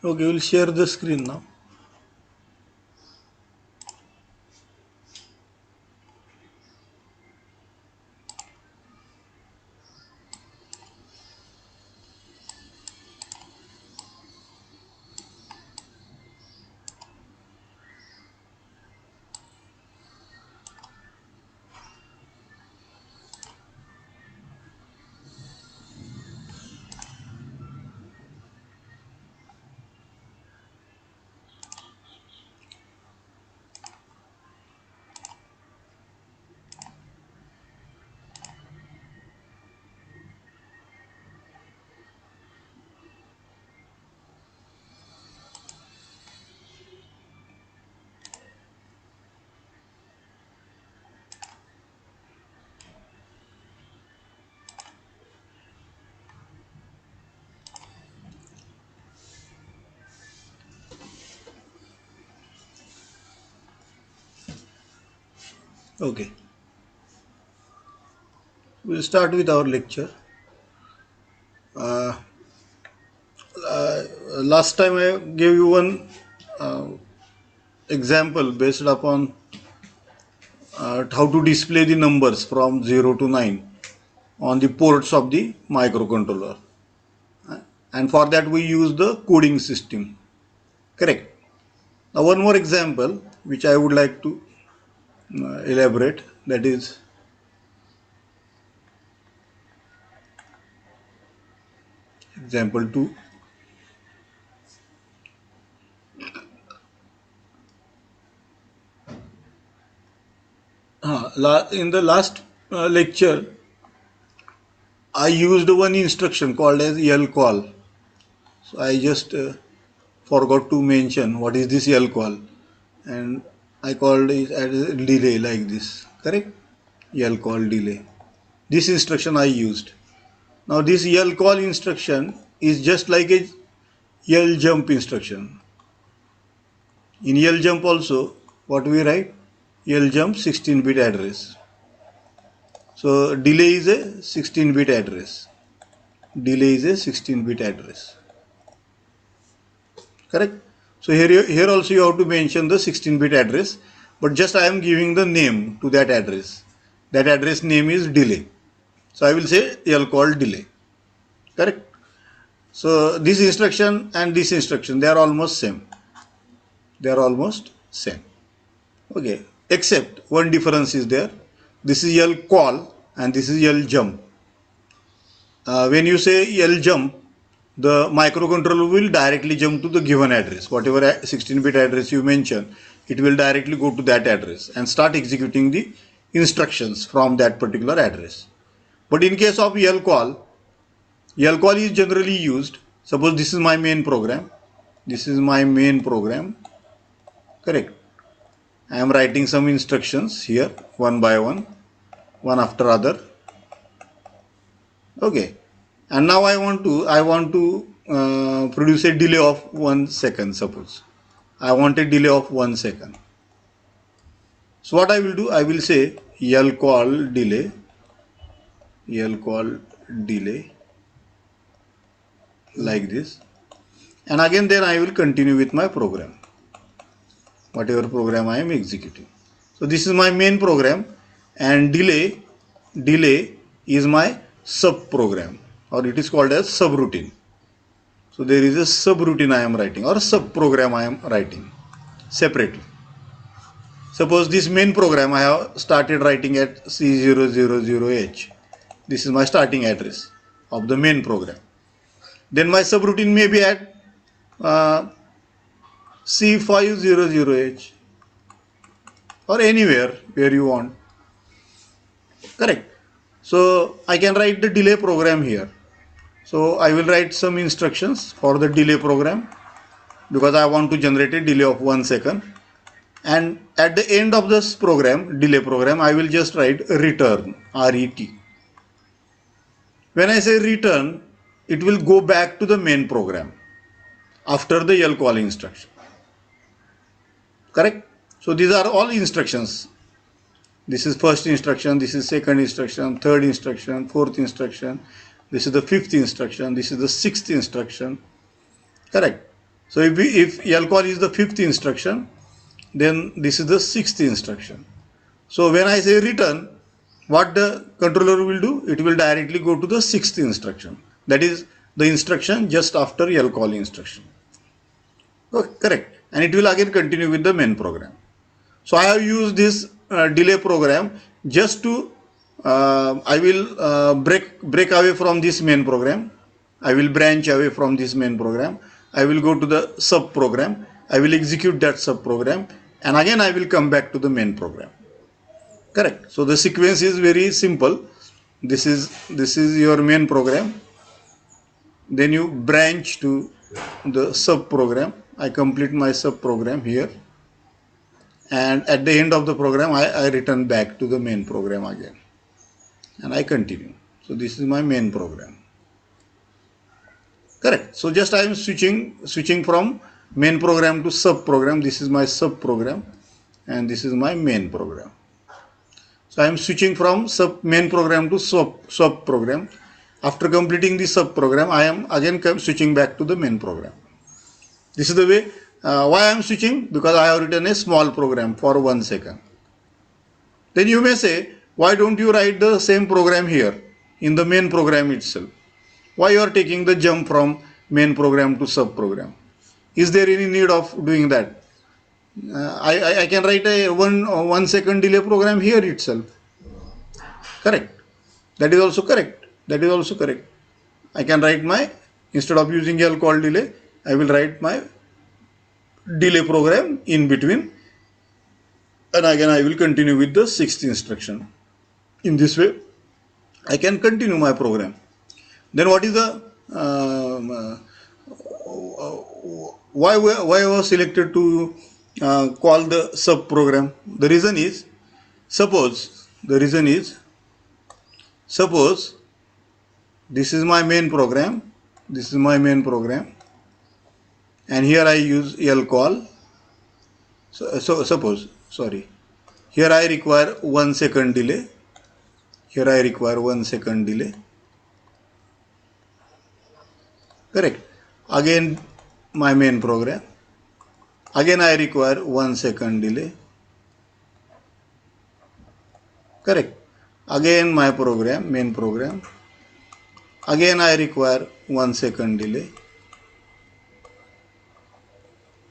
Okay, we'll share the screen now. Okay, we'll start with our lecture. Uh, Last time I gave you one uh, example based upon how to display the numbers from 0 to 9 on the ports of the microcontroller. And for that we use the coding system. Correct. Now one more example which I would like to elaborate, that is example 2. In the last lecture I used one instruction called as lcall. So I just forgot to mention what is this lcall, and I called it as a delay like this. Correct? Lcall delay. This instruction I used. Now this lcall instruction is just like a ljump instruction. In ljump also, what we write? Ljump 16-bit address. So delay is a 16-bit address. Delay is a 16-bit address. Correct? So here also you have to mention the 16-bit address, but just I am giving the name to that address. That address name is delay. So I will say lcall delay. Correct? So this instruction and this instruction, they are almost same. They are almost same. Okay. Except one difference is there. This is lcall and this is ljump. When you say ljump, the microcontroller will directly jump to the given address. Whatever 16-bit address you mention, it will directly go to that address and start executing the instructions from that particular address. But in case of lcall, lcall is generally used. Suppose this is my main program. This is my main program. Correct. I am writing some instructions here one by one after other. Okay. And now I want to produce a delay of 1 second. Suppose I want a delay of 1 second. So what I will do, I will say lcall delay like this, and again then I will continue with my program, whatever program I am executing. So this is my main program, and delay is my sub program, or it is called as subroutine. So there is a subroutine I am writing, or sub program I am writing separately. Suppose this main program I have started writing at C000H. This is my starting address of the main program. Then my subroutine may be at C500H or anywhere where you want. Correct. So I can write the delay program here. So I will write some instructions for the delay program because I want to generate a delay of 1 second. And at the end of this program, delay program, I will just write return, R-E-T. When I say return, it will go back to the main program after the lcall instruction. Correct? So these are all instructions. This is first instruction, this is second instruction, third instruction, fourth instruction, this is the fifth instruction, this is the sixth instruction. Correct? So if lcall is the fifth instruction, then this is the sixth instruction. So when I say return, what the controller will do? It will directly go to the sixth instruction. That is the instruction just after lcall instruction. Okay, correct. And it will again continue with the main program. So I have used this delay program just to I will break away from this main program. I will branch away from this main program. I will go to the sub program. I will execute that sub program, and again I will come back to the main program. Correct. So the sequence is very simple. This is your main program. Then you branch to the sub program. I complete my sub program here, and at the end of the program I return back to the main program again, and I continue. So this is my main program. Correct. So just I am switching from main program to sub program. This is my sub program, and this is my main program. So I am switching from main program to sub program. After completing the sub program, I am again switching back to the main program. This is the way. Why I am switching? Because I have written a small program for 1 second. Then you may say, why don't you write the same program here in the main program itself? Why you are taking the jump from main program to sub program? Is there any need of doing that? I can write a 1 second delay program here itself. Correct. That is also correct. That is also correct. I can write instead of using lcall delay, I will write my delay program in between, and again I will continue with the sixth instruction. In this way, I can continue my program. Then what is the why I was selected to call the sub program? The reason is, suppose this is my main program. This is my main program, and here I use lcall. So suppose, here I require 1 second delay. Here I require 1 second delay. Correct. Again my main program. Again I require 1 second delay. Correct. Again my program, main program. Again I require 1 second delay.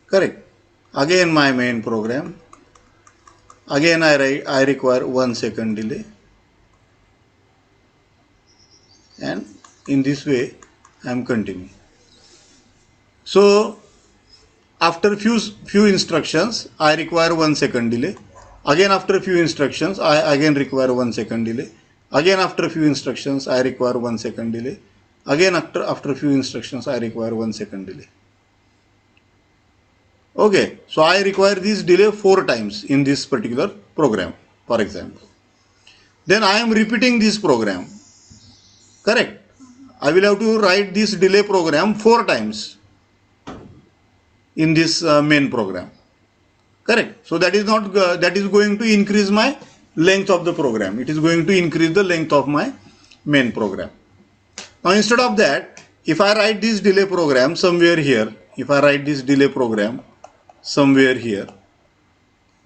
Correct. Again my main program. Again I require 1 second delay. And in this way I am continuing. So after few instructions I require 1 second delay. Again after a few instructions I again require 1 second delay. Again after a few instructions I require 1 second delay. Again after a few instructions I require 1 second delay. Okay, so I require this delay 4 times in this particular program, for example. Then I am repeating this program. Correct. I will have to write this delay program 4 times in this main program. Correct. So that is going to increase my length of the program. It is going to increase the length of my main program. Now instead of that, if I write this delay program somewhere here,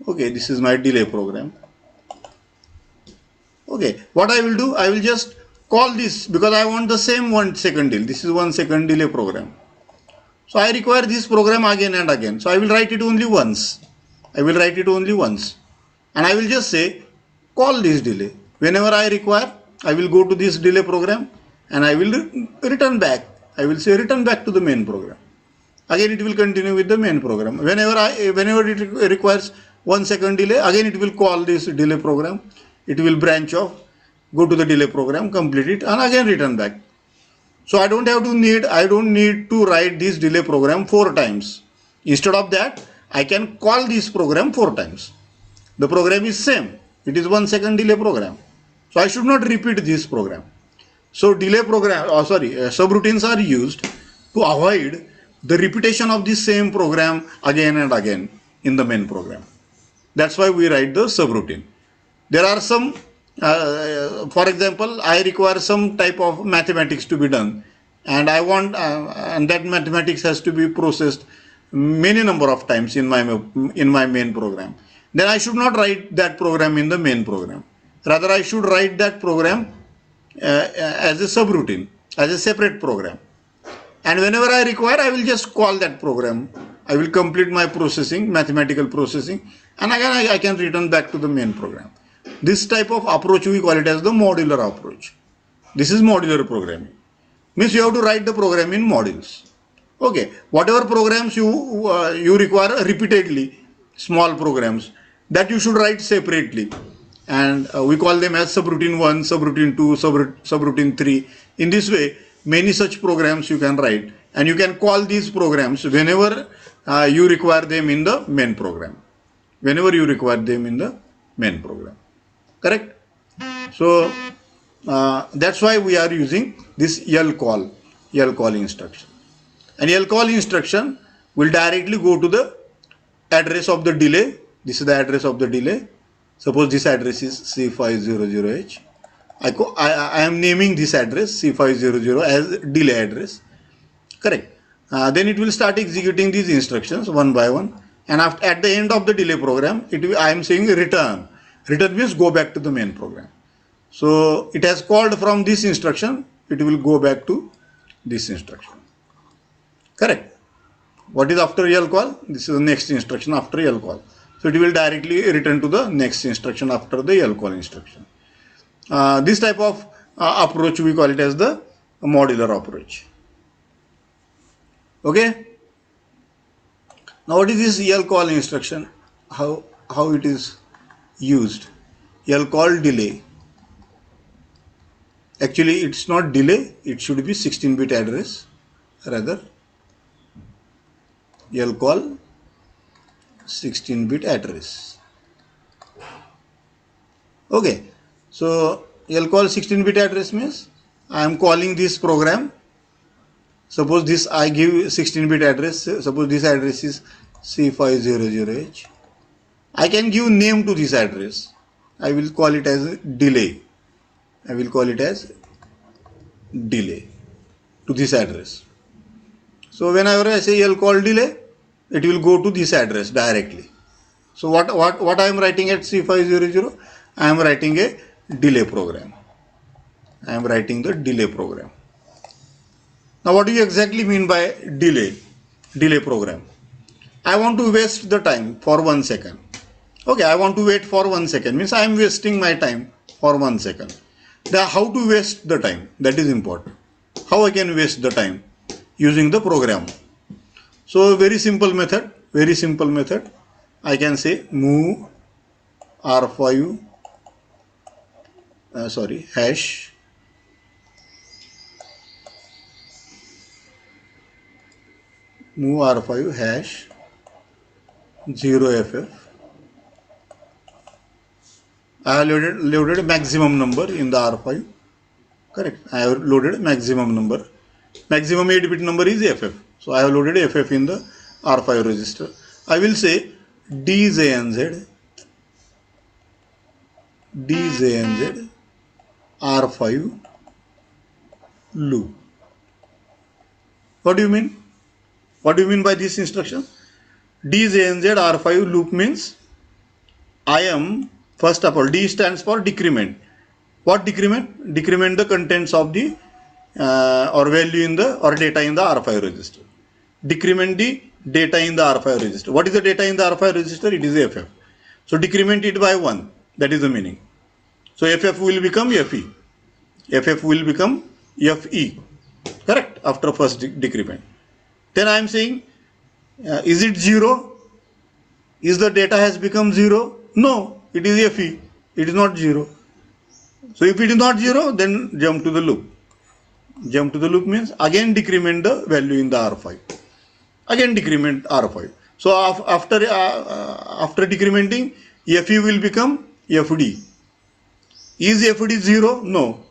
okay, this is my delay program. Okay, what I will do, I will just call this, because I want the same 1 second delay. This is 1 second delay program. So I require this program again and again. So I will write it only once. And I will just say, call this delay. Whenever I require, I will go to this delay program and I will return back. I will say return back to the main program. Again it will continue with the main program. Whenever it requires 1 second delay, again it will call this delay program. It will branch off, go to the delay program, complete it, and again return back. So I don't need to write this delay program 4 times. Instead of that, I can call this program 4 times. The program is same. It is 1 second delay program. So I should not repeat this program. So subroutines are used to avoid the repetition of the same program again and again in the main program. That's why we write the subroutine. There are some, for example, I require some type of mathematics to be done, and I want, and that mathematics has to be processed many number of times in my main program, then I should not write that program in the main program. Rather, I should write that program as a subroutine, as a separate program. And whenever I require, I will just call that program. I will complete my processing, mathematical processing, and again I can return back to the main program. This type of approach we call it as the modular approach. This is modular programming. Means you have to write the program in modules. Okay, whatever programs you require repeatedly, small programs, that you should write separately. And we call them as subroutine 1, subroutine 2, subroutine 3. In this way, many such programs you can write, and you can call these programs whenever you require them in the main program. Whenever you require them in the main program. Correct? So that's why we are using this lcall instruction. And lcall instruction will directly go to the address of the delay. This is the address of the delay. Suppose this address is C500H. I am naming this address C500 as delay address. Correct. Then it will start executing these instructions one by one. And at the end of the delay program, I am saying return. Return means go back to the main program. So it has called from this instruction, it will go back to this instruction. Correct. What is after lcall? This is the next instruction after lcall. So it will directly return to the next instruction after the lcall instruction. This type of approach we call it as the modular approach. Okay. Now what is this lcall instruction? How it is used? Lcall delay. Actually, it's not delay. It should be 16-bit address. Rather, lcall 16-bit address. Okay. So lcall 16-bit address means I am calling this program. Suppose this I give 16-bit address. Suppose this address is C500H. I can give name to this address. I will call it as delay. I will call it as delay to this address. So whenever I say lcall delay, it will go to this address directly. So what I am writing at C500? I am writing a delay program. I am writing the delay program. Now what do you exactly mean by delay program? I want to waste the time for 1 second. Okay, I want to wait for 1 second. Means I am wasting my time for 1 second. Now how to waste the time? That is important. How I can waste the time? Using the program. So very simple method. I can say move R5 hash move R5 hash 0ff. I have loaded maximum number in the R5. Correct. I have loaded maximum number. Maximum 8-bit number is FF. So I have loaded FF in the R5 register. I will say DJNZ R5 loop. What do you mean? What do you mean by this instruction? DJNZ R5 loop means I am, first of all, D stands for decrement. What decrement? Decrement the contents of the or value in the or data in the R5 register. Decrement the data in the R5 register. What is the data in the R5 register? It is FF. So decrement it by 1. That is the meaning. So FF will become FE. FF will become FE. Correct? After first decrement. Then I am saying, is it 0? Is the data has become 0? No, it is FE. It is not 0. So if it is not 0, then jump to the loop. Jump to the loop means again decrement the value in the R5. Again decrement R5. So after decrementing, FE will become FD. Is FD 0? No.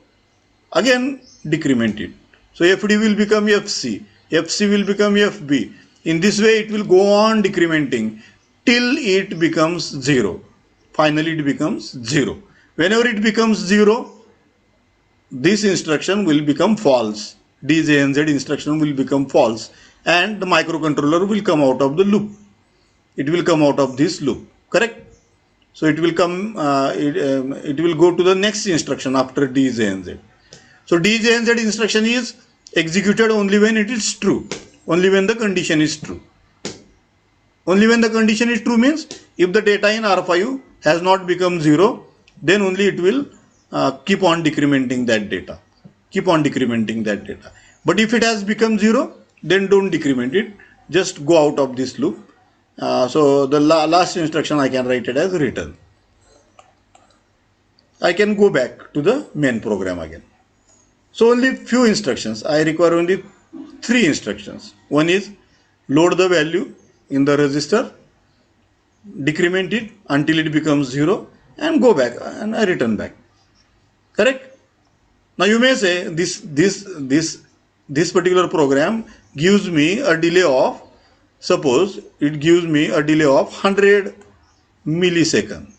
Again decrement it. So FD will become FC. FC will become FB. In this way it will go on decrementing till it becomes 0. Finally it becomes 0. Whenever it becomes 0, this instruction will become false. DJNZ instruction will become false. and the microcontroller will come out of the loop. It will come out of this loop, correct? So it will come, it will go to the next instruction after DJNZ. So DJNZ instruction is executed only when it is true, only when the condition is true. Only when the condition is true means if the data in R5 has not become 0, then only it will keep on decrementing that data. Keep on decrementing that data. But if it has become 0, then don't decrement it. Just go out of this loop. So the last instruction I can write it as return. I can go back to the main program again. So only few instructions. I require only 3 instructions. One is load the value in the register, decrement it until it becomes 0, and go back and I return back. Correct? Now you may say this particular program gives me a delay of, suppose it gives me a delay of 100 millisecond.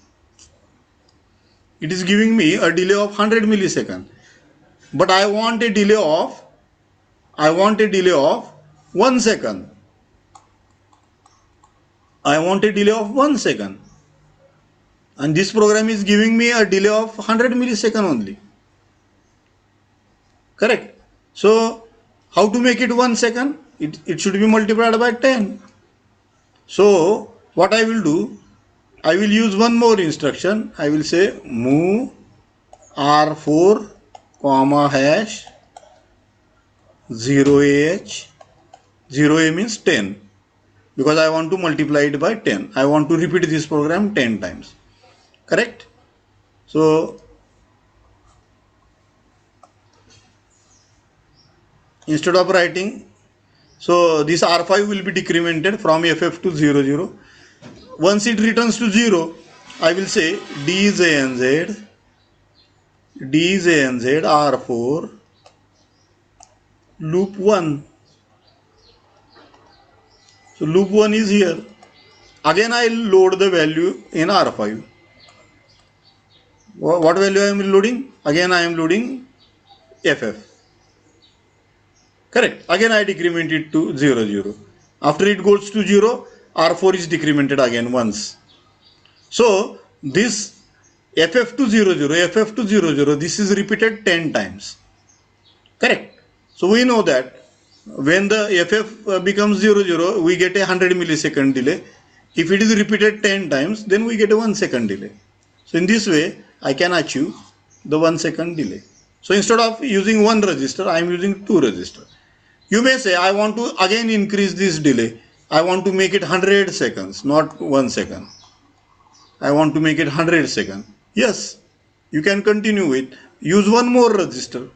It is giving me a delay of 100 millisecond, but I want a delay of 1 second. I want a delay of 1 second, and this program is giving me a delay of 100 millisecond only. Correct? So how to make it 1 second? It should be multiplied by 10. So what I will do, I will use one more instruction. I will say move R4 comma hash 0AH. 0A means 10, because I want to multiply it by 10. I want to repeat this program 10 times. Correct? So instead of writing, so this R5 will be decremented from FF to 00. Once it returns to 0, I will say DJNZ R4 loop 1. So loop 1 is here. Again I will load the value in R5. What value I am loading? Again I am loading FF. Correct. Again I decrement it to 00. After it goes to 0, R4 is decremented again once. So this FF to 00, this is repeated 10 times. Correct. So we know that when the FF becomes 00, we get a 100 millisecond delay. If it is repeated 10 times, then we get a 1 second delay. So in this way, I can achieve the 1 second delay. So instead of using one register, I am using 2 registers. You may say, I want to again increase this delay. I want to make it 100 seconds, not 1 second. I want to make it 100 seconds. Yes, you can continue it. Use one more register.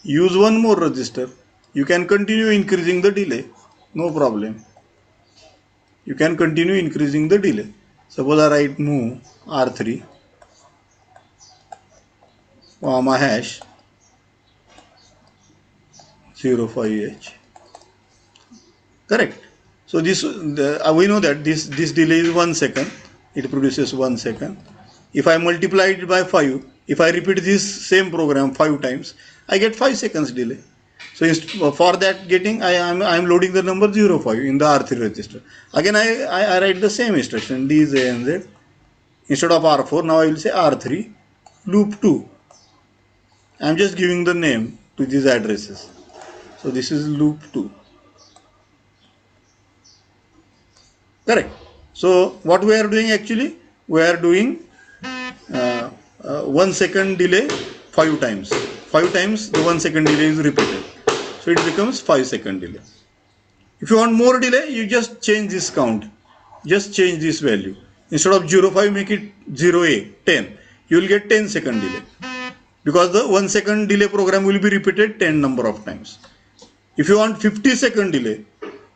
You can continue increasing the delay. No problem. You can continue increasing the delay. Suppose I write move R3 comma hash 05H. Correct. So this we know that this delay is 1 second. It produces 1 second. If I multiply it by 5, if I repeat this same program 5 times, I get 5 seconds delay. So for that getting, I am loading the number 05 in the R3 register. Again I write the same instruction DJNZ. Instead of R4, now I will say R3 loop 2. I am just giving the name to these addresses. So this is loop 2. Correct. So what we are doing actually, we are doing 1 second delay 5 times. 5 times the 1 second delay is repeated. So it becomes 5 second delay. If you want more delay, you just change this count. Just change this value. Instead of 05, make it 0A, 10. You will get 10 second delay. Because the 1 second delay program will be repeated 10 number of times. If you want 50 second delay,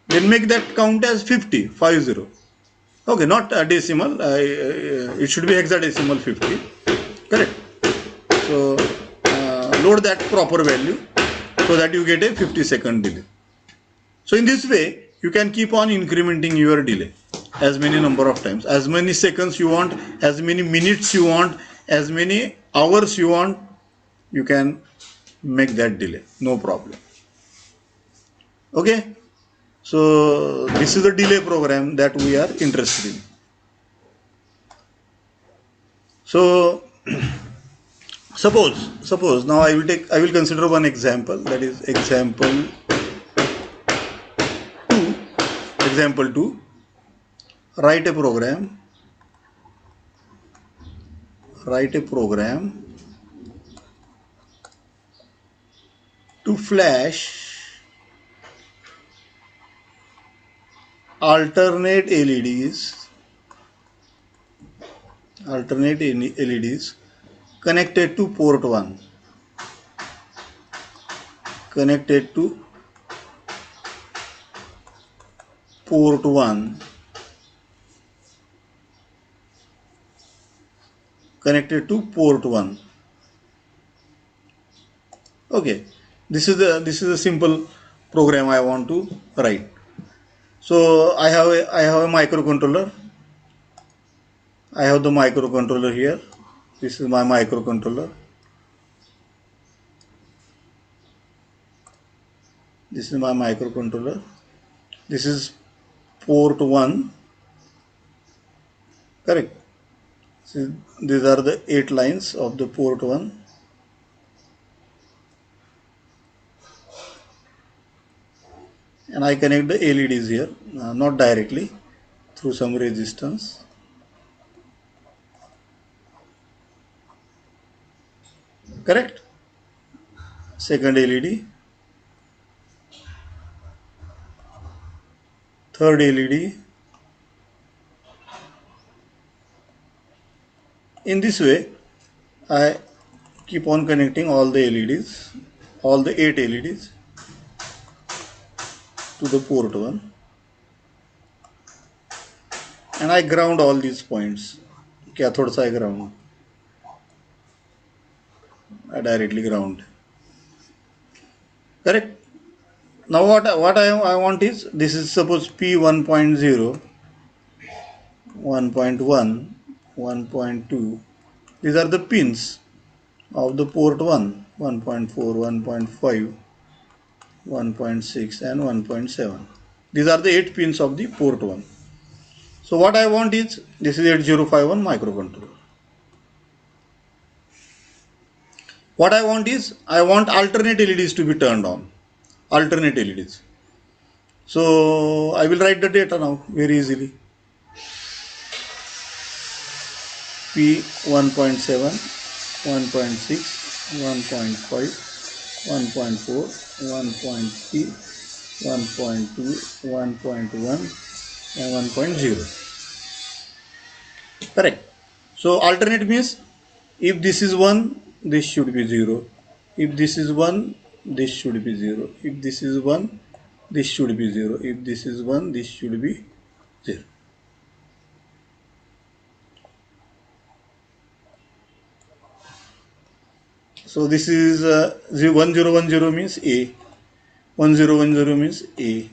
then make that count as 50, 50. Okay, not a decimal, it should be hexadecimal 50. Correct. So load that proper value so that you get a 50 second delay. So in this way, you can keep on incrementing your delay as many number of times, as many seconds you want, as many minutes you want, as many hours you want, you can make that delay, no problem. Okay. So this is the delay program that we are interested in. So suppose now I will consider one example, that is example 2. Write a program to flash alternate LEDs connected to port 1 connected to port 1 Okay, this is a simple program I want to write. So I have a microcontroller. I have the microcontroller here. This is my microcontroller. This is port 1. Correct. So these are the 8 lines of the port 1. And I connect the LEDs here, not directly, through some resistance. Correct. Second LED, third LED. In this way, I keep on connecting all the LEDs, all the 8 LEDs to the port 1, and I ground all these points. Cathode side ground. I directly ground. Correct. Now what I want is, this is suppose P 1.0, 1.1, 1.2. These are the pins of the port 1, 1.4, 1.5, 1.6 and 1.7. These are the 8 pins of the port 1. So what I want is, this is 8051 microcontroller. What I want is, I want alternate LEDs to be turned on. Alternate LEDs. So I will write the data now very easily. P 1.7, 1.6, 1.5, 1.4, 1.3, 1.2, 1.1 and 1.0. Correct. So alternate means, if this is 1, this should be 0. If this is 1, this should be 0. If this is 1, this should be 0. If this is 1, this should be 0. So this is 1010 means A. 1010 means A.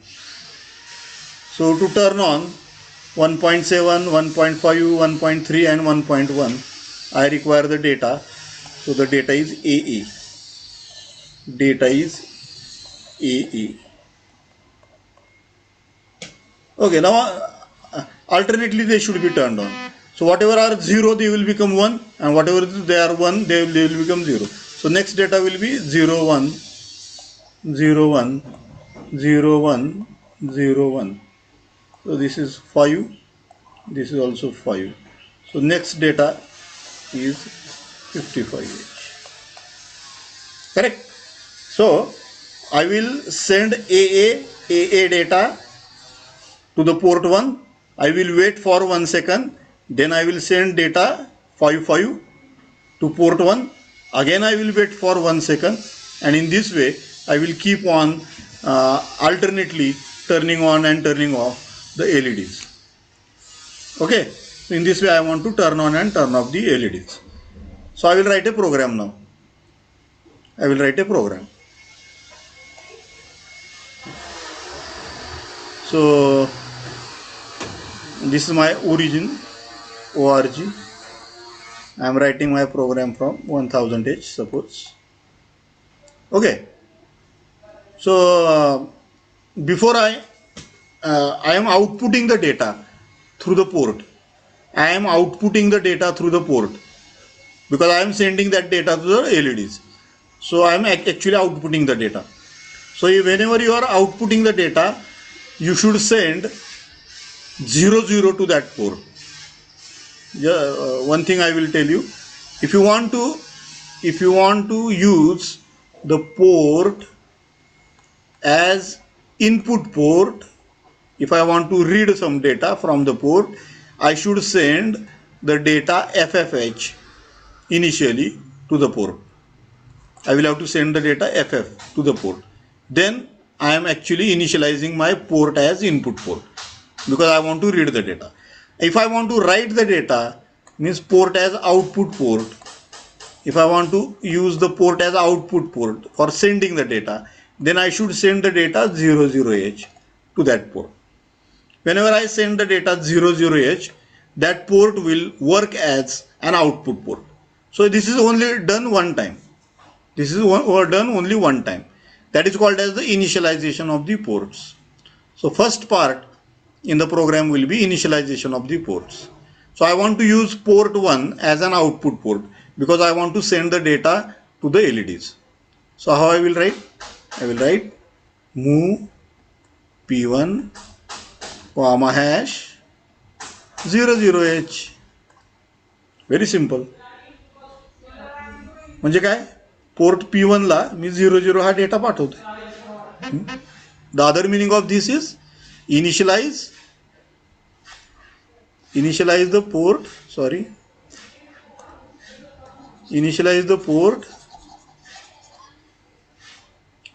So to turn on 1.7, 1.5, 1.3 and 1.1, I require the data. So the data is AA. Data is AA. Okay, now alternately they should be turned on. So whatever are 0, they will become 1, and whatever they are 1, they will become 0. So next data will be 0, 1, 0, 1, 0, 1, 0, 1. So this is 5, this is also 5. So next data is 55H. Correct? So I will send AA data to the port 1. I will wait for 1 second. Then I will send data 55 to port 1. Again I will wait for 1 second. And in this way I will keep on alternately turning on and turning off the LEDs. Okay. So in this way I want to turn on and turn off the LEDs. So I will write a program now. I will write a program. So this is my origin org. I am writing my program from 1000H, suppose. Okay. So before I I am outputting the data through the port. I am outputting the data through the port because I am sending that data to the LEDs. So I am actually outputting the data. So whenever you are outputting the data, you should send 00 to that port. One thing I will tell you, if you want to use the port as input port, if I want to read some data from the port, I should send the data FFH initially to the port. I will have to send the data FF to the port. Then I am actually initializing my port as input port because I want to read the data. If I want to write the data, means port as output port. If I want to use the port as output port for sending the data, then I should send the data 00H to that port. Whenever I send the data 00H, that port will work as an output port. So this is only done one time. This is done only one time. That is called as the initialization of the ports. So first part in the program will be initialization of the ports. So I want to use port 1 as an output port because I want to send the data to the LEDs. So how I will write? I will write move P1 comma hash 00H. Very simple. म्हणजे काय, port P1 ला मी 00 हा data पाठवतोय. The other meaning of this is initialize the port, initialize the port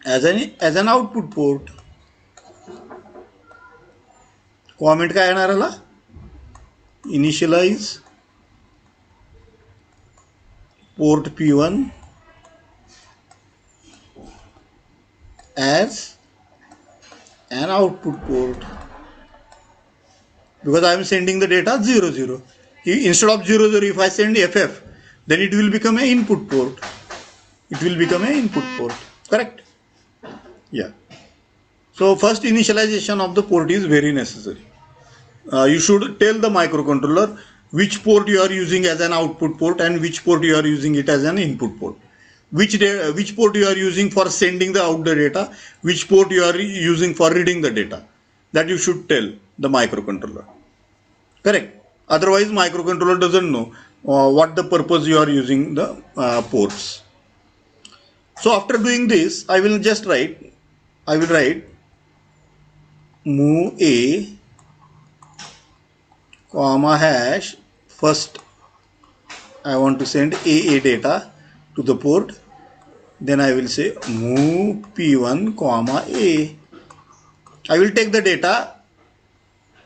as an output port. Comment काय येणार आला, initialize port P1 as an output port because I am sending the data 00. Instead of 00, if I send FF, then it will become an input port. It will become an input port. Correct? Yeah. So first initialization of the port is very necessary. You should tell the microcontroller which port you are using as an output port and which port you are using it as an input port. Which port you are using for sending the out the data, which port you are using for reading the data. That you should tell the microcontroller. Correct? Otherwise microcontroller doesn't know what the purpose you are using the ports. So after doing this, I will write move A comma hash. First I want to send AA data to the port. Then I will say move P1 comma A. I will take the data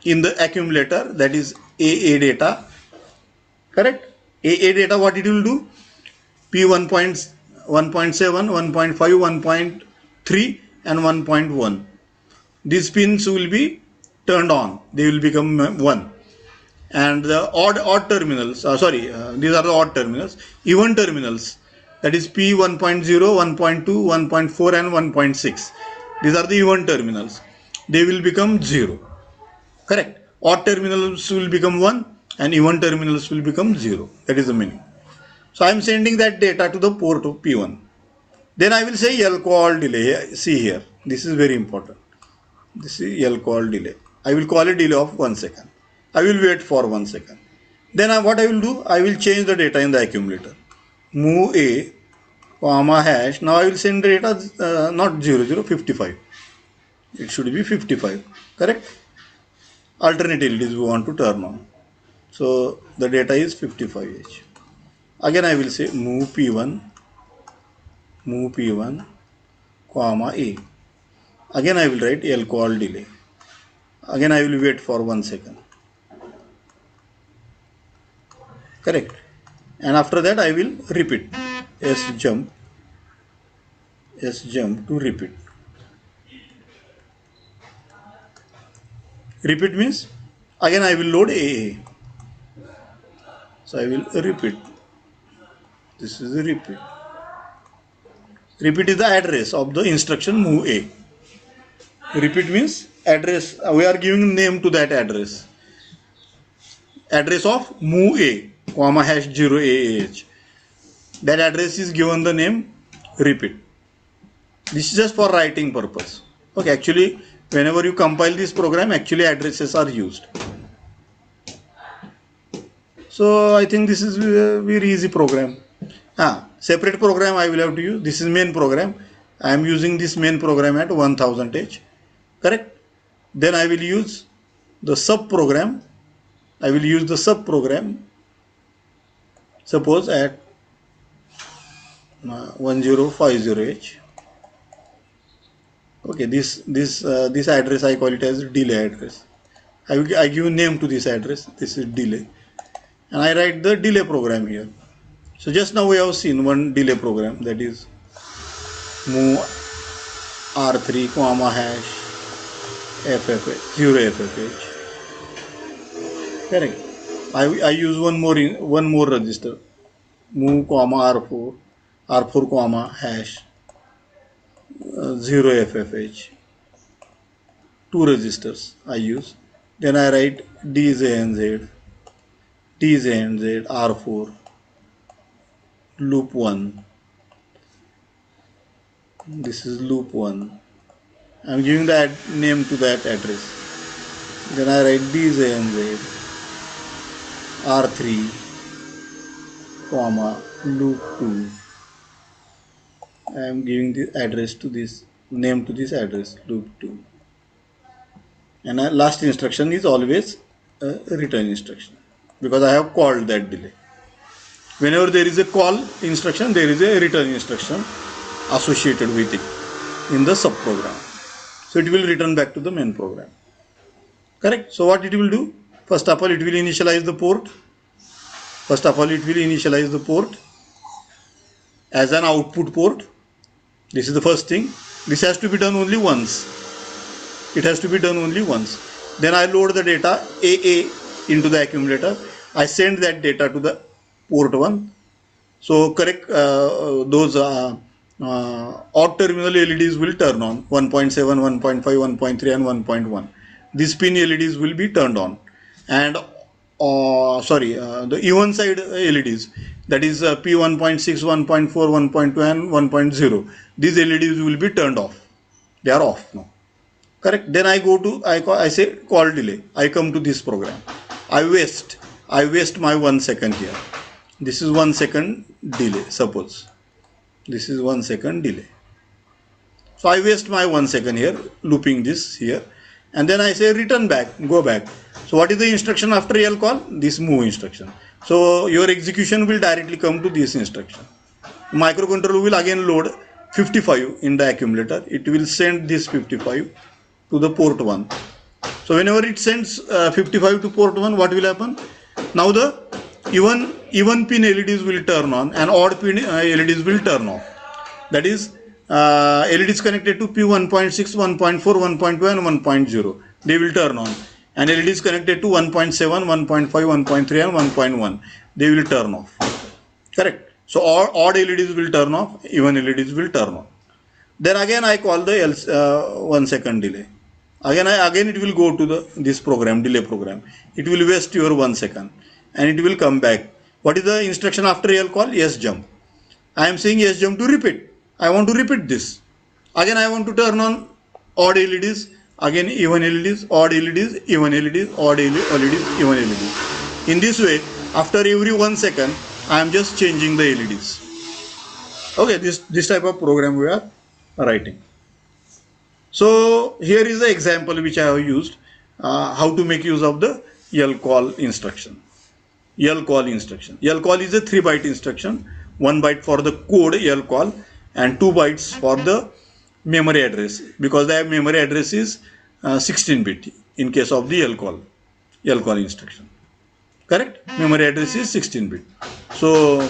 in the accumulator, that is AA data. Correct? AA data, what it will do? P1.7, 1.5, 1.3 and 1.1. These pins will be turned on. They will become 1. And the odd terminals, these are the odd terminals. Even terminals, that is P 1.0, 1.2, 1.4 and 1.6. These are the even terminals. They will become 0. Correct? Odd terminals will become 1 and even terminals will become 0. That is the meaning. So I am sending that data to the port of P1. Then I will say lcall delay. See here, this is very important. This is lcall delay. I will call a delay of 1 second. I will wait for 1 second. Then what I will do? I will change the data in the accumulator. Move A comma hash. Now I will send the data not 00, 55. It should be 55. Correct? Alternate LEDs we want to turn on. So the data is 55H. Again I will say move P1 comma A. Again I will write lcall delay. Again I will wait for 1 second. Correct? And after that I will repeat sjump to repeat. Repeat means again I will load AA. So I will repeat. This is the repeat. Repeat is the address of the instruction move A. Repeat means address. We are giving name to that address. Address of move a, comma hash 0AAH. That address is given the name repeat. This is just for writing purpose. Okay, actually, whenever you compile this program, actually addresses are used. So I think this is a very easy program. Separate program I will have to use. This is main program. I am using this main program at 1000H. Correct? Then I will use the sub program. I will use the sub program. Suppose at 1050H. Okay, this address I call it as delay address. I give a name to this address. This is delay, and I write the delay program here. So just now we have seen one delay program, that is move R3 comma hash FFH 0FFH. Correct. I use one more register, move comma R4 comma hash 0FFH. Two registers I use. Then I write DJNZ R4 loop 1. This is loop 1. I am giving that name to that address. Then I write DJNZ R3 comma loop 2. I am giving the address to this name to this address loop 2. And last instruction is always a return instruction, because I have called that delay. Whenever there is a call instruction, there is a return instruction associated with it in the subprogram. So it will return back to the main program. Correct? So what it will do? First of all, it will initialize the port. As an output port. This is the first thing. This has to be done only once. Then I load the data AA into the accumulator. I send that data to the port 1. So correct, those odd terminal LEDs will turn on. 1.7, 1.5, 1.3 and 1.1. These pin LEDs will be turned on. And the even side LEDs, that is P1.6, 1.4, 1.2 and 1.0. These LEDs will be turned off. They are off now. Correct. Then I say call delay. I come to this program. I waste my 1 second here. This is 1 second delay. Suppose this is 1 second delay. So I waste my 1 second here, looping this here, and then I say return back, go back. So what is the instruction after real call? This move instruction. So your execution will directly come to this instruction. Microcontroller will again load 55 in the accumulator. It will send this 55 to the port 1. So whenever it sends 55 to port 1, what will happen? Now the even pin LEDs will turn on and odd pin LEDs will turn off. That is LEDs connected to P1.6, 1.4, 1.2 and 1.0. They will turn on. And LEDs connected to 1.7, 1.5, 1.3 and 1.1. They will turn off. Correct. So odd LEDs will turn off, even LEDs will turn on. Then again I call the 1 second delay. Again it will go to this program, delay program. It will waste your 1 second and it will come back. What is the instruction after real call? Yes jump. I am saying yes jump to repeat. I want to repeat this. Again I want to turn on odd LEDs, again even LEDs, odd LEDs, even LEDs, odd LEDs, even LEDs. In this way, after every 1 second, I am just changing the LEDs. Okay, this type of program we are writing. So here is the example which I have used, how to make use of the lcall instruction. Lcall is a 3-byte instruction, 1 byte for the code lcall and 2 bytes for the memory address, because the memory address is 16-bit in case of the lcall instruction. Correct? Memory address is 16-bit. So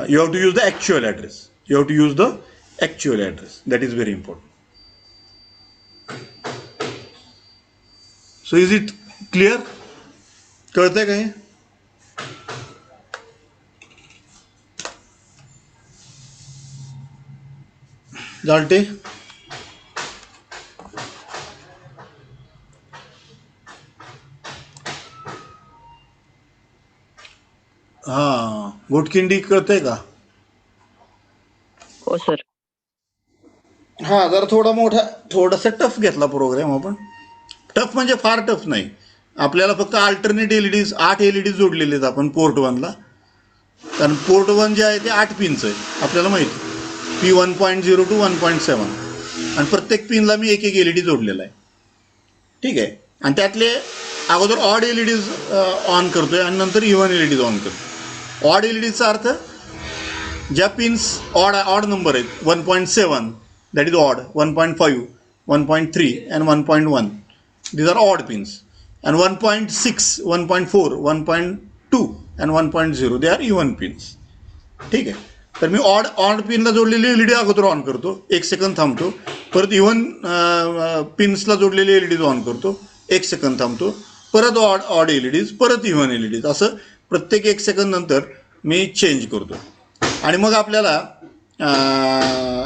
you have to use the actual address. That is very important. So is it clear? कळतंय का हे? जालटे हां, घोटखिंडी कळतंय का? हो sir. हां, जरा थोडा मोठा, थोडासा टफ घेतला प्रोग्राम आपण. टफ म्हणजे फार टफ नाही. आपल्याला फक्त अल्टरनेट एलईडीज 8 एलईडी जोडलेले आहेत आपण पोर्ट 1ला. कारण पोर्ट 1 जे आहे ते 8 पिनचं आहे, आपल्याला माहिती. P1.0 to 1.7 आणि प्रत्येक पिनला मी एक एलईडी जोडलेला आहे. ठीक आहे. आणि त्यातले अगोदर ऑड एलईडीज ऑन करतोय आणि नंतर इव्हन एलईडीज ऑन करतो. ऑड एलईडीचा अर्थ ज्या पिन्स ऑड नंबर आहेत 1.7 that is odd, 1.5, 1.3 and 1.1 these are odd pins, and 1.6, 1.4, 1.2 and 1.0 they are even pins. ठीक आहे. तर मी ऑड पिनला जोडलेली एलईडी अगोदर ऑन करतो, 1 सेकंद थांबतो, परत इव्हन पिन्सला जोडलेली एलईडीज ऑन करतो, 1 सेकंद थांबतो, परत ऑड एलईडीज, परत इव्हन एलईडीज, असं प्रत्येक 1 सेकंद नंतर मी चेंज करतो. आणि मग आपल्याला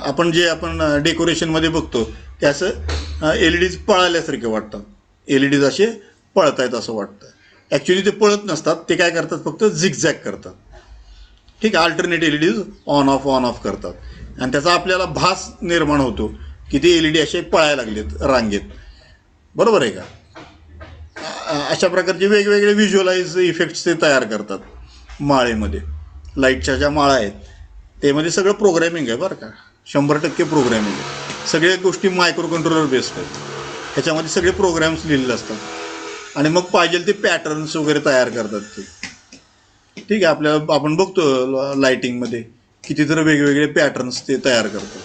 आपण डेकोरेशनमध्ये बघतो ते असं एलईडीज पळाल्यासारखे वाटतात. एलईडीज असे पळत आहेत असं वाटतं. ॲक्च्युली ते पळत नसतात, ते काय करतात, फक्त झिगझॅग करतात. ठीक आहे. अल्टरनेट एलईडीज ऑन ऑफ करतात आणि त्याचा आपल्याला भास निर्माण होतो की ते एलईडी असे पळायला लागलेत रांगेत. बरोबर आहे का? अशा प्रकारचे वेगवेगळे व्हिज्युअलाइज इफेक्ट्स ते तयार करतात माळेमध्ये. लाईटच्या ज्या माळा आहेत त्यामध्ये सगळं प्रोग्रॅमिंग आहे बरं का, 100% प्रोग्रॅमिंग आहे. सगळ्या गोष्टी मायक्रो कंट्रोलर बेस्ड आहेत. ह्याच्यामध्ये सगळे प्रोग्राम्स लिहिलेले असतात आणि मग पाहिजे ते पॅटर्न्स वगैरे तयार करतात ते. ठीक आहे. आपण बघतो लाईटिंगमध्ये कितीतरी वेगवेगळे पॅटर्न्स ते तयार करतात.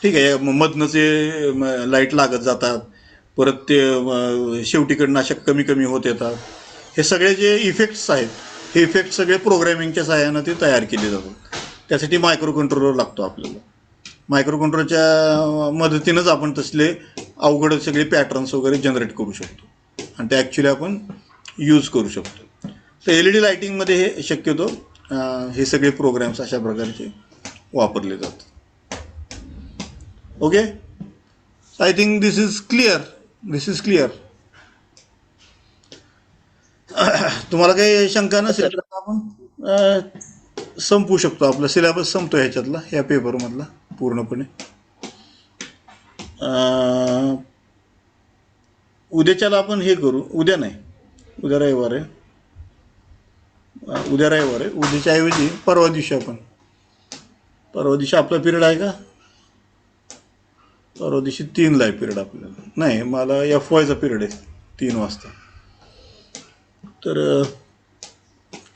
ठीक आहे. मधनं ते लाईट लागत जातात, परत ते शेवटीकडनं अशा कमी कमी होत येतात. हे सगळे जे इफेक्ट्स आहेत हे इफेक्ट सगळे प्रोग्रॅमिंगच्या सहाय्यानं ते तयार केले जातात. त्यासाठी मायक्रो कंट्रोलर लागतो आपल्याला. मायक्रो कंट्रोलरच्या मदतीनंच आपण तसले अवघड सगळे पॅटर्न्स वगैरे जनरेट करू शकतो आणि ते ॲक्च्युली आपण यूज करू शकतो. तर एलईडी लाईटिंगमध्ये हे शक्यतो हे सगळे प्रोग्रॅम्स अशा प्रकारचे वापरले जातात. Okay. I think this is clear. तुम्हाला काही शंका नसेल तर आपण संपवू शकतो. आपला सिलेबस संपतो ह्याच्यातला, ह्या पेपरमधला पूर्णपणे. उद्याच्याला आपण हे करू. उद्या नाही, उद्या रविवार आहे. उद्याच्या ऐवजी परवा दिवशी आपला पिरियड आहे का? परवा दिवशी 3ला आहे पिरियड आपल्याला. नाही, मला FYचा पिरियड आहे 3 वाजता. तर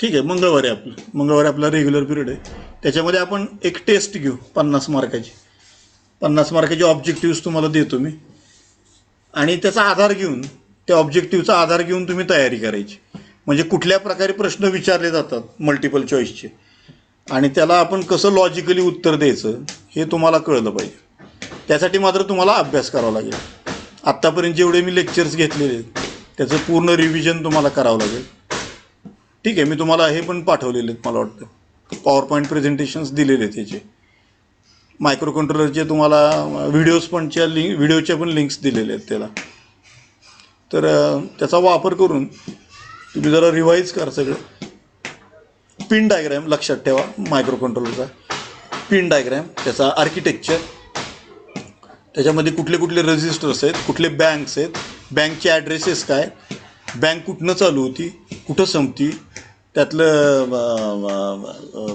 ठीक आहे. मंगळवारी आपला रेग्युलर पिरियड आहे. त्याच्यामध्ये आपण एक टेस्ट घेऊ 50 मार्काची ऑब्जेक्टिव्स तुम्हाला देतो मी आणि त्याचा आधार घेऊन, त्या ऑब्जेक्टिव्हचा आधार घेऊन तुम्ही तयारी करायची. म्हणजे कुठल्या प्रकारे प्रश्न विचारले जातात मल्टिपल चॉईसचे आणि त्याला आपण कसं लॉजिकली उत्तर द्यायचं हे तुम्हाला कळलं पाहिजे. त्यासाठी मात्र तुम्हाला अभ्यास करावा लागेल. आत्तापर्यंत जेवढे मी लेक्चर्स घेतलेले आहेत त्याचं पूर्ण रिव्हिजन तुम्हाला करावं लागेल. ठीक आहे. मी तुम्हाला हे पण पाठवलेले आहेत, मला वाटतं पॉवर पॉईंट प्रेझेंटेशन्स दिलेले आहेत त्याचे. मायक्रो कंट्रोलरचे तुम्हाला व्हिडिओच्या पण लिंक्स दिलेले आहेत त्याला. तर त्याचा वापर करून तुम्ही जरा रिवाईज करा सगळं. पिन डायग्रॅम लक्षात ठेवा. मायक्रो कंट्रोलरचा पिन डायग्रॅम, त्याचा आर्किटेक्चर, त्याच्यामध्ये कुठले रजिस्टर्स आहेत, कुठले बँक्स आहेत, बँकचे ॲड्रेसेस काय, बँक कुठनं चालू होती, कुठं संपती, त्यातलं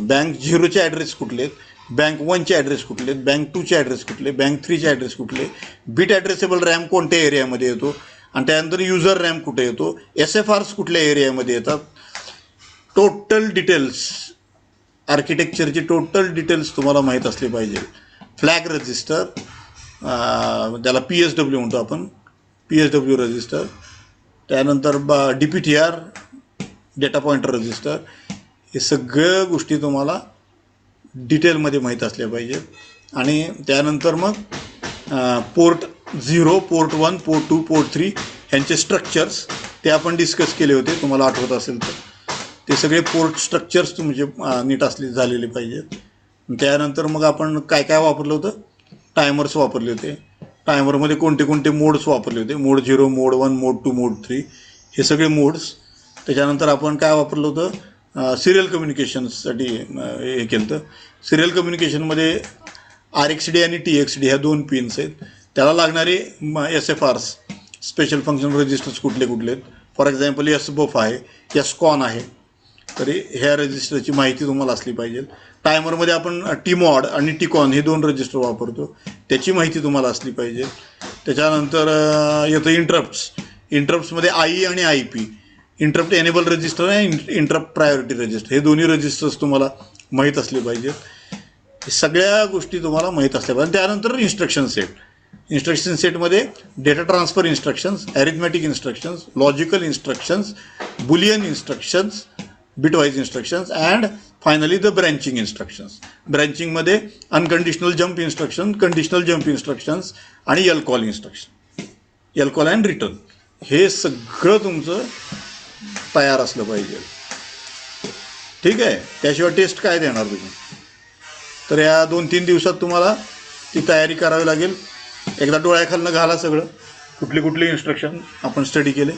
बँक 0चे ॲड्रेस कुठले आहेत, बँक 1चे ॲड्रेस कुठले आहेत, बँक 2चे ॲड्रेस कुठले, बँक 3चे ॲड्रेस कुठले, बिट ॲड्रेसेबल रॅम कोणत्या एरियामध्ये येतो आणि त्यानंतर युजर रॅम कुठे येतो, SFRs कुठल्या एरियामध्ये येतात, टोटल डिटेल्स, आर्किटेक्चरचे टोटल डिटेल्स तुम्हाला माहीत असले पाहिजे. फ्लॅग रजिस्टर, त्याला PSW म्हणतो आपण, PSW रजिस्टर, त्यानंतर DPTR डेटा पॉइंटर रजिस्टर, हे सगळ्या गोष्टी तुम्हाला डिटेलमध्ये माहीत असल्या पाहिजेत. आणि त्यानंतर मग पोर्ट 0, पोर्ट 1, पोर्ट 2, पोर्ट 3 ह्यांचे स्ट्रक्चर्स ते आपण डिस्कस केले होते, तुम्हाला आठवत असेल तर. ते सगळे पोर्ट स्ट्रक्चर्स तुमचे नीट झालेले पाहिजेत. त्यानंतर मग आपण काय वापरलं होतं, टायमर्स वापरले होते. टायमरमध्ये कोणते मोड्स वापरले होते, मोड 0, मोड 1, मोड 2, मोड 3, हे सगळे मोड्स. त्याच्यानंतर आपण काय वापरलं होतं, सिरियल कम्युनिकेशनसाठी हे केलं होतं. सिरियल कम्युनिकेशनमध्ये RxD आणि TxD ह्या 2 पिन्स आहेत. त्याला लागणारे SFRs स्पेशल फंक्शन रजिस्टर्स कुठले कुठले आहेत. फॉर एक्झाम्पल SBUF आहे, SCON आहे. तरी ह्या रजिस्टरची माहिती तुम्हाला असली पाहिजे. टायमरमध्ये आपण TMOD आणि TCON हे 2 रजिस्टर वापरतो, त्याची माहिती तुम्हाला असली पाहिजे. त्याच्यानंतर येतं इंटरप्ट्समध्ये IE आणि IP, इंटरप्ट एनेबल रजिस्टर आणि इंटरप्ट प्रायोरिटी रजिस्टर, हे दोन्ही रजिस्टर्स तुम्हाला माहीत असले पाहिजेत. सगळ्या गोष्टी तुम्हाला माहीत असल्या पाहिजे. त्यानंतर इन्स्ट्रक्शन सेटमध्ये data transfer instructions, arithmetic instructions, logical instructions, boolean instructions, bitwise instructions and finally the branching instructions. ब्रँचिंगमध्ये unconditional jump instruction, conditional jump instructions आणि LCOL instruction, LCOL and return. हे सगळं तुमचं तयार असलं पाहिजे. ठीक आहे. त्याशिवाय टेस्ट काय देणार तुम्ही? तर या 2-3 दिवसात तुम्हाला ती तयारी करावी लागेल. एकदा डोळ्याखालनं घाला सगळं, कुठले इन्स्ट्रक्शन आपण स्टडी केले,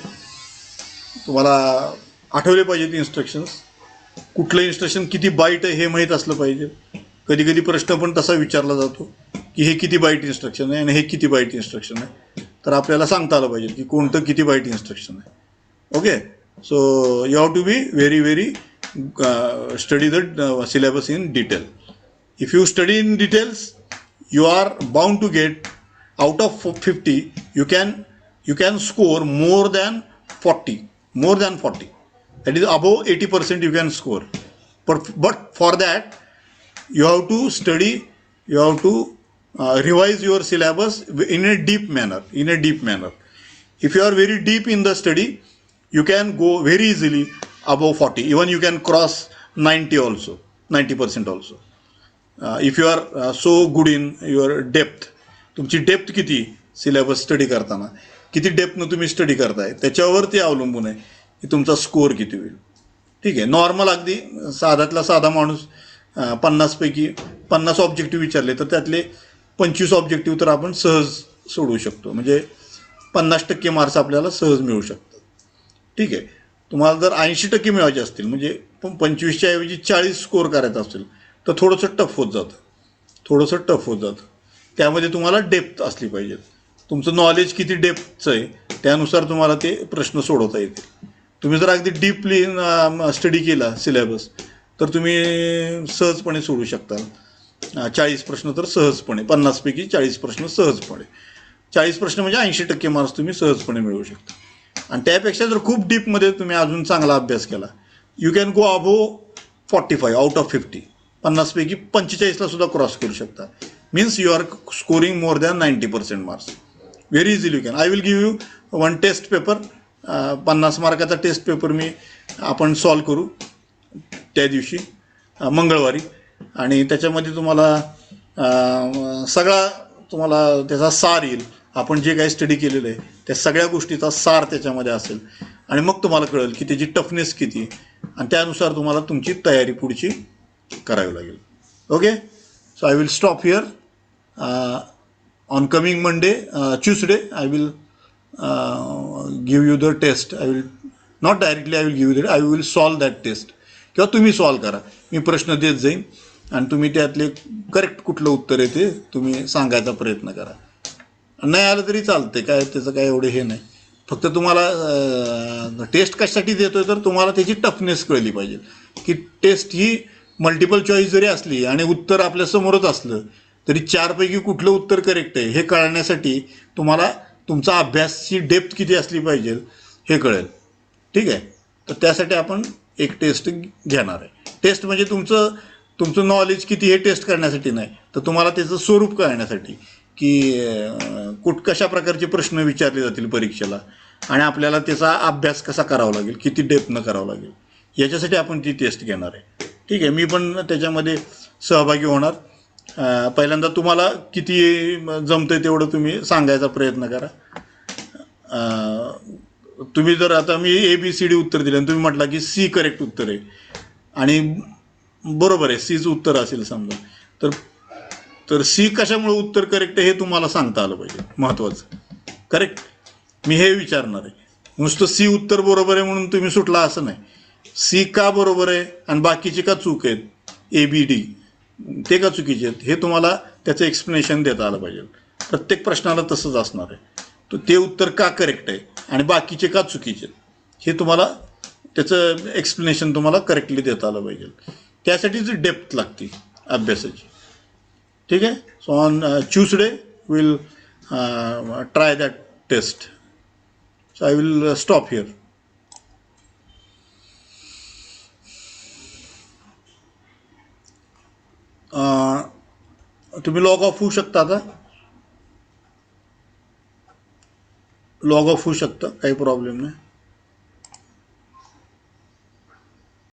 तुम्हाला आठवले पाहिजे ती इन्स्ट्रक्शन्स. कुठलं इन्स्ट्रक्शन किती बाईट आहे हे माहीत असलं पाहिजे. कधी कधी प्रश्न पण तसा विचारला जातो की हे किती बाईट इन्स्ट्रक्शन आहे आणि हे किती बाईट इन्स्ट्रक्शन आहे. तर आपल्याला सांगता आलं पाहिजे की कोणतं किती बाईट इन्स्ट्रक्शन आहे. Okay. So you have to be very study the syllabus in detail. If you study in details, you are bound to get out of 50, you can score more than 40. That is above 80% you can score. But for that, you have to study, you have to revise your syllabus in a deep manner. If you are very deep in the study, you can go very easily above 40. Even you can cross 90% also. If you are so good in your depth, तुमची depth किती syllabus study करताना, किती डेप्थनं तुम्ही study करताय त्याच्यावर ते अवलंबून आहे की तुमचा स्कोअर किती होईल. ठीक आहे. नॉर्मल अगदी साधातला साधा माणूस 50पैकी 50 ऑब्जेक्टिव्ह विचारले तर त्यातले 25 ऑब्जेक्टिव्ह तर आपण सहज सोडवू शकतो. म्हणजे 50% मार्क्स आपल्याला सहज मिळू शकतात. ठीक आहे. तुम्हाला जर 80% मिळवायचे असतील, म्हणजे 25च्या ऐवजी 40 स्कोअर करायचा असेल तर थोडंसं टफ होत जातं. त्यामध्ये तुम्हाला डेप्थ असली पाहिजे. तुमचं नॉलेज किती डेप्थचं आहे त्यानुसार तुम्हाला ते प्रश्न सोडवता येतील. तुम्ही जर अगदी डीपली स्टडी केला सिलेबस तर तुम्ही सहजपणे सोडू शकता. 40 प्रश्न तर सहजपणे, 50पैकी 40 प्रश्न सहजपणे. 40 प्रश्न म्हणजे 80% मार्क्स तुम्ही सहजपणे मिळवू शकता. आणि त्यापेक्षा जर खूप डीपमध्ये तुम्ही अजून चांगला अभ्यास केला, you can go above 45 out of 50. 50पैकी 45ला सुद्धा क्रॉस करू शकता. Means you are scoring more than 90% marks. Very easily you can. I will give you 1 test paper. 50 मार्काचा टेस्ट पेपर आपण सॉल्व करू त्या दिवशी मंगळवारी. आणि त्याच्यामध्ये तुम्हाला सगळा त्याचा सार येईल. आपण जे काही स्टडी केलेलं आहे त्या सगळ्या गोष्टीचा सार त्याच्यामध्ये असेल. आणि मग तुम्हाला कळेल की त्याची टफनेस किती, आणि त्यानुसार तुम्हाला तुमची तयारी पुढची करावी लागेल. Okay. So I will stop here. On coming Tuesday, I will give you the test. I will not directly I will give you that. I will solve that test. किंवा तुम्ही सॉल्व करा. मी प्रश्न देत जाईन आणि तुम्ही त्यातले करेक्ट कुठलं उत्तर आहे ते तुम्ही सांगायचा प्रयत्न करा. नाही आलं तरी चालते, काय त्याचं काय एवढे हे नाही. फक्त तुम्हाला टेस्ट कशासाठी देतोय तर तुम्हाला त्याची टफनेस कळली पाहिजे की टेस्ट ही मल्टिपल चॉईस जरी असली आणि उत्तर आपल्यासमोरच असलं तरी 4पैकी कुठलं उत्तर करेक्ट आहे हे कळण्यासाठी तुम्हाला तुमचा अभ्यासची डेप्थ किती असली पाहिजे हे कळेल. ठीक आहे. तर त्यासाठी आपण एक टेस्ट घेणार आहे. टेस्ट म्हणजे तुमचं नॉलेज किती हे टेस्ट करण्यासाठी नाही, तर तुम्हाला त्याचं स्वरूप कळण्यासाठी की कशा प्रकारचे प्रश्न विचारले जातील परीक्षेला आणि आपल्याला त्याचा अभ्यास कसा करावा लागेल, किती डेप्थनं करावा लागेल, याच्यासाठी आपण ती टेस्ट घेणार आहे. ठीक आहे. मी पण त्याच्यामध्ये सहभागी होणार. पहिल्यांदा तुम्हाला किती जमतंय तेवढं तुम्ही सांगायचा प्रयत्न करा. तुम्ही जर आता मी ABCD उत्तर दिलं आणि तुम्ही म्हटला की C करेक्ट उत्तर आहे आणि बरोबर आहे, Cचं उत्तर असेल समजा, तर C कशामुळे उत्तर करेक्ट आहे हे तुम्हाला सांगता आलं पाहिजे. महत्त्वाचं करेक्ट मी हे विचारणार आहे नुसतं सी उत्तर बरोबर आहे म्हणून तुम्ही सुटला असं नाही. सी का बरोबर आहे आणि बाकीचे का चूक आहेत, ए बी डी ते का चुकीचे आहेत, हे तुम्हाला त्याचं एक्सप्लेनेशन देता आलं पाहिजे. प्रत्येक प्रश्नाला तसंच असणार आहे. तर ते उत्तर का करेक्ट आहे आणि बाकीचे का चुकीचे आहेत हे तुम्हाला त्याचं एक्सप्लेनेशन तुम्हाला करेक्टली देता आलं पाहिजे. त्यासाठीच डेप्थ लागते अभ्यासाची. ठीक आहे. So on Tuesday will try that test. So I will stop here. तुम्ही लॉग ऑफ होऊ शकता. आता लॉग ऑफ होऊ शकता, काही प्रॉब्लेम नाही.